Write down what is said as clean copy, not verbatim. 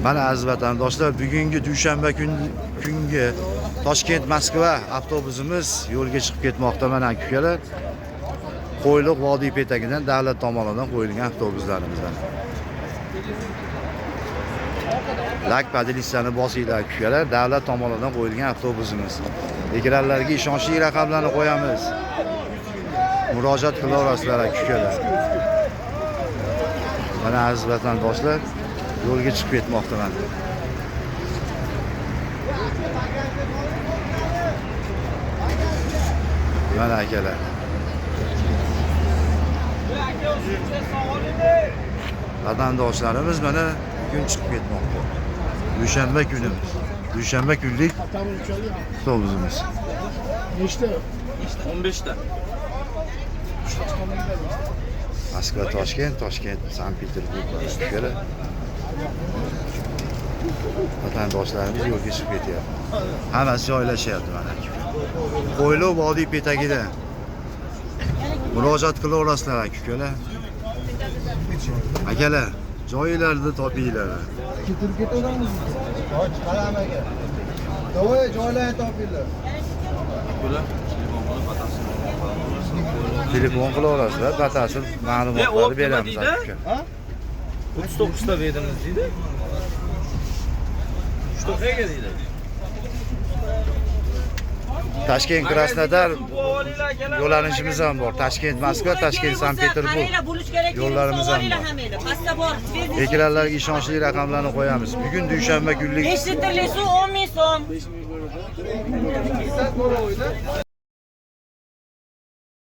Mana aziz vatandoshlar, bugungi dushanba kungi Toshkent Moskva avtobusimiz yo'lga chiqib ketmoqda. Mana ukalar, Qo'yliq vodiy petagidan davlat tomonidan qo'yilgan avtobuslarimizdan. Lak padilistani bosinglar ukalar, davlat tomonidan qo'yilgan avtobusimiz. Ekranlarga ishonchli raqamlarni qo'yamiz. Murojaat qilaverasizlar ukalar. Mana aziz vatandoshlar, yo'lga chiqib ketmoqda mana. Mana akalar. Vatandoshlarimiz mana bugun chiqib ketmoqda. Dushanba kunimiz. Dushanba kunlik avtobusimiz. Nechta? 15 ta. Moskva Toshkent, Toshkent Sankt-Peterburg ukalar. Vatandoshlarimiz yo'lga chiqib ketyapti. Hammasi joylashyapti mana. Qo'yliq vodiy petagida. Murojaat qilaverasizlar ukalar. Akalar, joylarni topinglar. Ketirib ketadimiz. Hoy, qaramaga. Davay joylarni topinglar. Bular Telefon qilaverasizlar, batafsil ma'lumotlarni beramiz aka. Ha? 39 ta beramiz deydi. 3 to'qaga deydi. Toshkent Krasnodar yo'nalishimiz ham bor. Toshkent Moskva, Toshkent Sankt-Peterburg yo'llarimiz ham bor. Ekranlarga ishonchli raqamlarni qo'yamiz. Bugun dushanba kunlik 5 litrli suv 10 ming so'm.